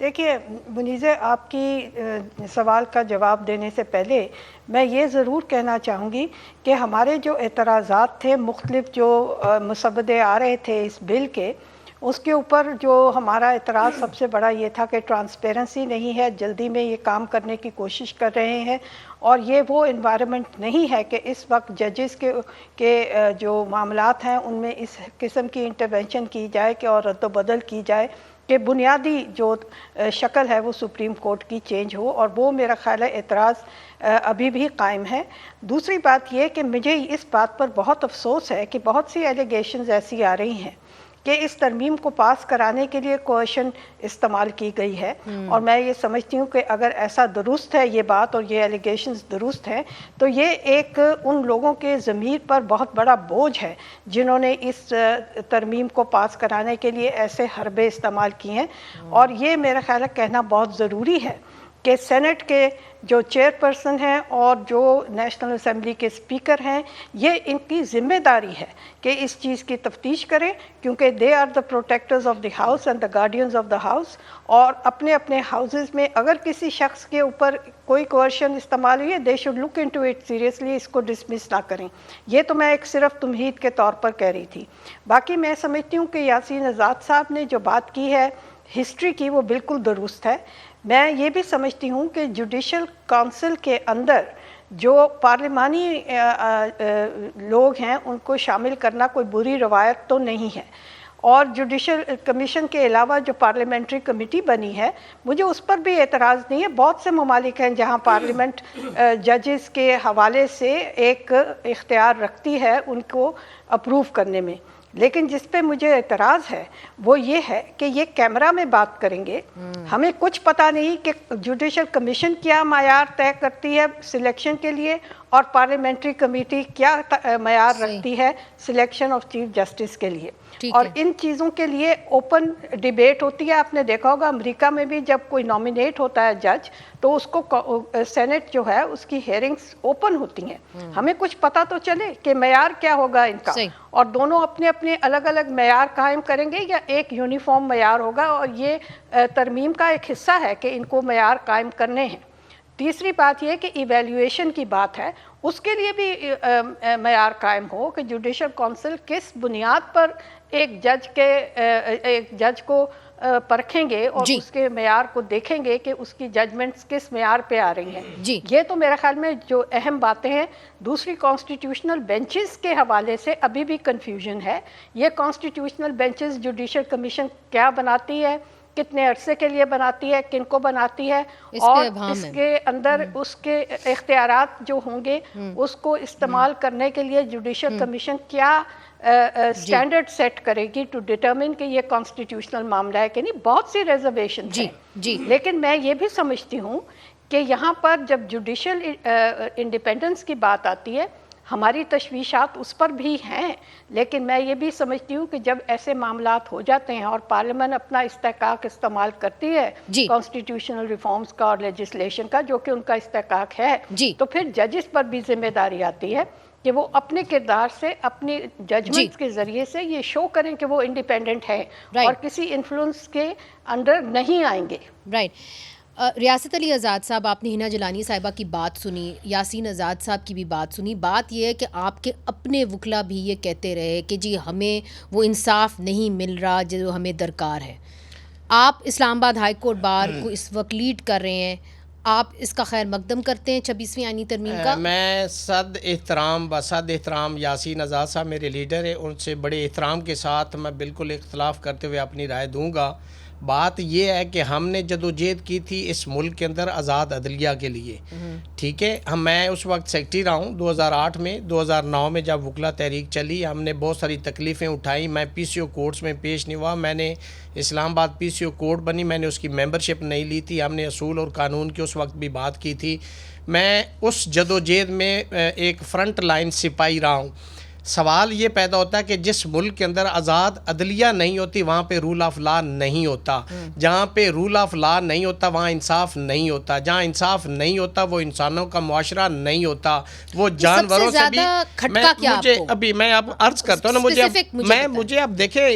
دیکھیے منیزہ، آپ کی سوال کا جواب دینے سے پہلے میں یہ ضرور کہنا چاہوں گی کہ ہمارے جو اعتراضات تھے، مختلف جو مسودے آ رہے تھے اس بل کے، اس کے اوپر جو ہمارا اعتراض سب سے بڑا یہ تھا کہ ٹرانسپیرنسی نہیں ہے، جلدی میں یہ کام کرنے کی کوشش کر رہے ہیں، اور یہ وہ انوائرمنٹ نہیں ہے کہ اس وقت ججز کے جو معاملات ہیں ان میں اس قسم کی انٹرونشن کی جائے کہ اور رد و بدل کی جائے کہ بنیادی جو شکل ہے وہ سپریم کورٹ کی چینج ہو، اور وہ میرا خیال ہے اعتراض ابھی بھی قائم ہے۔ دوسری بات یہ کہ مجھے اس بات پر بہت افسوس ہے کہ بہت سی ایلیگیشنز ایسی آ رہی ہیں کہ اس ترمیم کو پاس کرانے کے لیے کوئشن استعمال کی گئی ہے، اور میں یہ سمجھتی ہوں کہ اگر ایسا درست ہے یہ بات اور یہ ایلیگیشنز درست ہیں تو یہ ایک ان لوگوں کے ضمیر پر بہت بڑا بوجھ ہے جنہوں نے اس ترمیم کو پاس کرانے کے لیے ایسے حربے استعمال کیے ہیں، اور یہ میرا خیال ہے کہنا بہت ضروری ہے کہ سینٹ کے جو چیئر پرسن ہیں اور جو نیشنل اسمبلی کے اسپیکر ہیں، یہ ان کی ذمہ داری ہے کہ اس چیز کی تفتیش کریں، کیونکہ they are the protectors of the house and the guardians of the house, اور اپنے اپنے ہاؤسز میں اگر کسی شخص کے اوپر کوئی کوئرشن استعمال ہوئی ہے، they should look into it seriously, اس کو ڈسمس نہ کریں۔ یہ تو میں ایک صرف تمہید کے طور پر کہہ رہی تھی۔ باقی میں سمجھتی ہوں کہ یاسین آزاد صاحب نے جو بات کی ہے ہسٹری کی، وہ بالکل درست ہے۔ میں یہ بھی سمجھتی ہوں کہ جوڈیشل کونسل کے اندر جو پارلیمانی لوگ ہیں ان کو شامل کرنا کوئی بری روایت تو نہیں ہے، اور جوڈیشل کمیشن کے علاوہ جو پارلیمنٹری کمیٹی بنی ہے، مجھے اس پر بھی اعتراض نہیں ہے۔ بہت سے ممالک ہیں جہاں پارلیمنٹ ججز کے حوالے سے ایک اختیار رکھتی ہے ان کو اپروو کرنے میں، لیکن جس پہ مجھے اعتراض ہے وہ یہ ہے کہ یہ کیمرہ میں بات کریں گے، ہمیں کچھ پتہ نہیں کہ جوڈیشل کمیشن کیا معیار طے کرتی ہے سلیکشن کے لیے، اور پارلیمنٹری کمیٹی کیا معیار رکھتی ہے سلیکشن آف چیف جسٹس کے لیے، اور ان چیزوں کے لیے اوپن ڈیبیٹ ہوتی ہے۔ آپ نے دیکھا ہوگا امریکہ میں بھی جب کوئی نامینیٹ ہوتا ہے جج تو اس کو سینٹ جو ہے اس کی ہیئرنگز اوپن ہوتی ہیں، ہمیں کچھ پتہ تو چلے کہ معیار کیا ہوگا ان کا، اور دونوں اپنے اپنے الگ الگ معیار قائم کریں گے یا ایک یونیفارم معیار ہوگا، اور یہ ترمیم کا ایک حصہ ہے کہ ان کو معیار قائم کرنے ہیں۔ تیسری بات یہ کہ ایویلیویشن کی بات ہے، اس کے لیے بھی معیار قائم ہو کہ جوڈیشل کونسل کس بنیاد پر ایک جج کو پرکھیں گے اور اس کے معیار کو دیکھیں گے کہ اس کی ججمنٹس کس معیار پہ آ رہی ہیں۔ یہ تو میرے خیال میں جو اہم باتیں ہیں۔ دوسری کانسٹیٹیوشنل بینچز کے حوالے سے ابھی بھی کنفیوژن ہے۔ یہ کانسٹیٹیوشنل بینچز جوڈیشل کمیشن کیا بناتی ہے، کتنے عرصے کے لیے بناتی ہے، کن کو بناتی ہے، اور اس کے اندر اس کے اختیارات جو ہوں گے اس کو استعمال کرنے کے لیے جوڈیشل کمیشن کیا اسٹینڈرڈ سیٹ کرے گی ٹو ڈیٹرمن کہ یہ کانسٹیٹیوشنل معاملہ ہے کہ نہیں۔ بہت سی ریزرویشن ہیں، لیکن میں یہ بھی سمجھتی ہوں کہ یہاں پر جب جوڈیشل انڈیپینڈنس کی بات آتی ہے، ہماری تشویشات اس پر بھی ہیں، لیکن میں یہ بھی سمجھتی ہوں کہ جب ایسے معاملات ہو جاتے ہیں اور پارلیمنٹ اپنا استحقاق استعمال کرتی ہے کانسٹیٹیوشنل ریفارمز کا اور لیجسلیشن کا، جو کہ ان کا استحقاق ہے، تو پھر ججز پر بھی ذمہ داری آتی ہے کہ وہ اپنے کردار سے، اپنی ججمنٹس کے ذریعے سے یہ شو کریں کہ وہ انڈیپینڈنٹ ہیں اور کسی انفلوئنس کے انڈر نہیں آئیں گے۔ ریاست علی آزاد صاحب، آپ نے ہنا جیلانی صاحبہ کی بات سنی، یاسین آزاد صاحب کی بھی بات سنی۔ بات یہ ہے کہ آپ کے اپنے وکلا بھی یہ کہتے رہے کہ جی ہمیں وہ انصاف نہیں مل رہا جو ہمیں درکار ہے۔ آپ اسلام آباد ہائی کورٹ بار کو اس وقت لیڈ کر رہے ہیں، آپ اس کا خیر مقدم کرتے ہیں 26ویں آئینی ترمیم کا؟ میں صد احترام یاسین آزاد صاحب میرے لیڈر ہیں، ان سے بڑے احترام کے ساتھ میں بالکل اختلاف کرتے ہوئے اپنی رائے دوں گا۔ بات یہ ہے کہ ہم نے جدوجہد کی تھی اس ملک کے اندر آزاد عدلیہ کے لیے، ٹھیک ہے۔ میں اس وقت سیکٹری رہا ہوں 2008 میں، 2009 میں جب وکلا تحریک چلی، ہم نے بہت ساری تکلیفیں اٹھائیں۔ میں پی سی او کورٹس میں پیش نہیں ہوا، میں نے اسلام آباد پی سی او کورٹ بنی، میں نے اس کی ممبرشپ نہیں لی تھی، ہم نے اصول اور قانون کی اس وقت بھی بات کی تھی۔ میں اس جدوجہد میں ایک فرنٹ لائن سپاہی رہا ہوں۔ سوال یہ پیدا ہوتا ہے کہ جس ملک کے اندر آزاد عدلیہ نہیں ہوتی وہاں پہ رول آف لا نہیں ہوتا، جہاں پہ رول آف لا نہیں ہوتا وہاں انصاف نہیں ہوتا، جہاں انصاف نہیں ہوتا وہ انسانوں کا معاشرہ نہیں ہوتا، وہ جانوروں سے بھی میں اب عرض کرتا ہوں نا، مجھے اب دیکھیں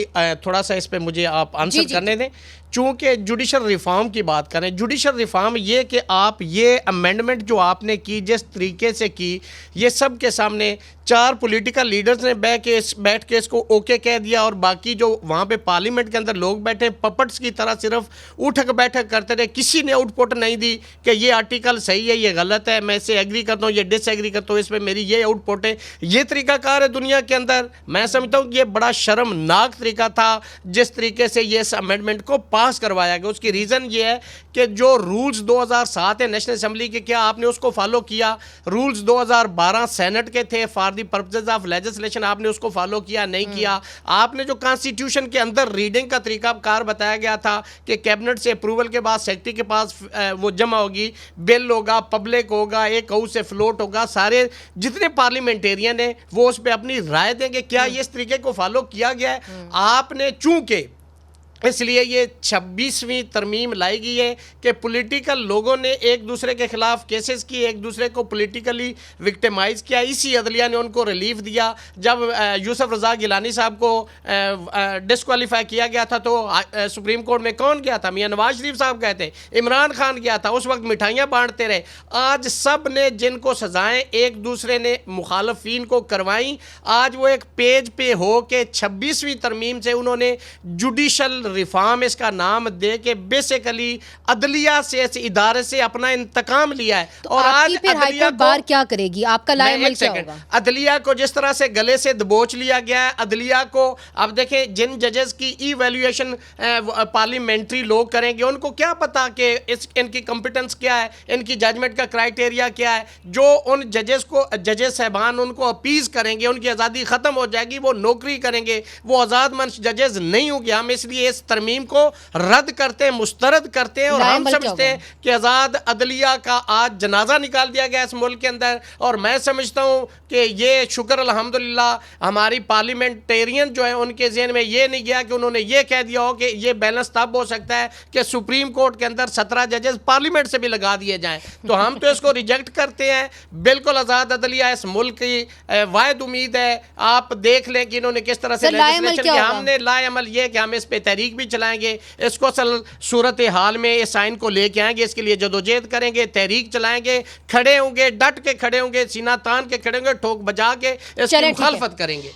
تھوڑا سا اس پہ مجھے آپ آنسر کرنے دیں۔ چونکہ جوڈیشل ریفارم کی بات کریں، جوڈیشل ریفارم یہ کہ آپ یہ امینڈمنٹ جو آپ نے کی جس طریقے سے کی، یہ سب کے سامنے 4 پولیٹیکل لیڈرز نے بیٹھ کے اس کو اوکے کہہ دیا، اور باقی جو وہاں پہ پارلیمنٹ کے اندر لوگ بیٹھے پپٹس کی طرح صرف اٹھک بیٹھک کرتے رہے، کسی نے آؤٹ پٹ نہیں دی کہ یہ آرٹیکل صحیح ہے، یہ غلط ہے، میں اس سے ایگری کرتا ہوں، یہ ڈس ایگری کرتا ہوں، اس پہ میری یہ آؤٹ پٹ ہے۔ یہ طریقہ کار ہے دنیا کے اندر۔ میں سمجھتا ہوں کہ یہ بڑا شرمناک طریقہ تھا جس طریقے سے یہ اس امینڈمنٹ کو پاس کروایا گیا۔ اس کی ریزن یہ ہے کہ جو رولز 2007 ہے نیشنل اسمبلی کے، کیا آپ نے اس کو فالو کیا؟ رولز 2012 سینٹ کے تھے for the purposes of legislation, آپ نے اس کو فالو کیا؟ نہیں کیا۔ آپ نے جو کانسٹیٹیوشن کے اندر ریڈنگ کا طریقہ کار بتایا گیا تھا کہ کیبنٹ سے اپروول کے بعد سیکرٹری کے پاس وہ جمع ہوگی، بل ہوگا، پبلک ہوگا، ایک ہاؤس سے فلوٹ ہوگا، سارے جتنے پارلیمنٹیرین ہیں وہ اس پہ اپنی رائے دیں گے، کیا یہ اس طریقے کو فالو کیا گیا ہے؟ آپ نے چونکہ اس لیے یہ 26ویں ترمیم لائی گئی ہے کہ پولیٹیکل لوگوں نے ایک دوسرے کے خلاف کیسز کی، ایک دوسرے کو پولیٹیکلی وکٹمائز کیا، اسی عدلیہ نے ان کو ریلیف دیا۔ جب یوسف رضا گیلانی صاحب کو ڈسکوالیفائی کیا گیا تھا تو سپریم کورٹ میں کون گیا تھا؟ میاں نواز شریف صاحب گئے تھے، عمران خان گیا تھا، اس وقت مٹھائیاں بانٹتے رہے۔ آج سب نے جن کو سزائیں ایک دوسرے نے مخالفین کو کروائیں، آج وہ ایک پیج پہ ہو کے 26ویں ترمیم سے انہوں نے جوڈیشل ریفارم اس کا نام دے کے بیسیکلی عدلیہ سے، اس ادارے سے اپنا انتقام لیا ہے۔ اور آج پھر ہائی کورٹ بار کیا کرے گی؟ آپ کا لائے عمل کیا ہوگا؟ عدلیہ کو جس طرح سے گلے سے دبوچ لیا گیا ہے، عدلیہ کو اب دیکھیں جن ججز کی ایویلیویشن پارلیمنٹری لوگ کریں گے، ان کو کیا پتا کہ ان کی کمپیٹنس کیا ہے، ان کی ججمنٹ کا کرائٹیریا کیا ہے؟ جو ان ججز صاحبان ان کو اپیز کریں گے، ان کی آزادی ختم ہو جائے گی، وہ نوکری کریں گے، وہ آزاد منش ججز نہیں ہوں گے۔ ہم اس لیے ترمیم کو رد کرتے ہیں، مسترد کرتے ہیں، اور ہم سمجھتے ہیں کہ آزاد عدلیہ کا آج جنازہ نکال دیا گیا اس ملک کے اندر۔ اور میں سمجھتا ہوں کہ یہ شکر الحمدللہ ہماری پارلیمنٹیرین جو ہیں ان کے ذہن میں یہ نہیں گیا کہ انہوں نے یہ کہہ دیا ہو کہ یہ بیلنس تب ہو سکتا ہے کہ سپریم کورٹ کے اندر 17 ججز پارلیمنٹ سے بھی لگا دیے جائیں۔ تو ہم تو اس کو ریجیکٹ کرتے ہیں۔ بالکل آزاد عدلیہ اس ملک کی واحد امید ہے۔ آپ دیکھ لیں کہ انہوں نے کس طرح سے لیجسلیشن کیا۔ ہم نے لائے عمل یہ کہ ہم اس پہ تحریک بھی چلائیں گے، اس کو اصل صورتحال میں اس آئین کو لے کے آئیں گے، اس کے لیے جدوجہد کریں گے، تحریک چلائیں گے، کھڑے ہوں گے، ڈٹ کے کھڑے ہوں گے، سینہ تان کے کھڑے ہوں گے، ٹھوک بجا کے اس کی مخالفت کریں گے۔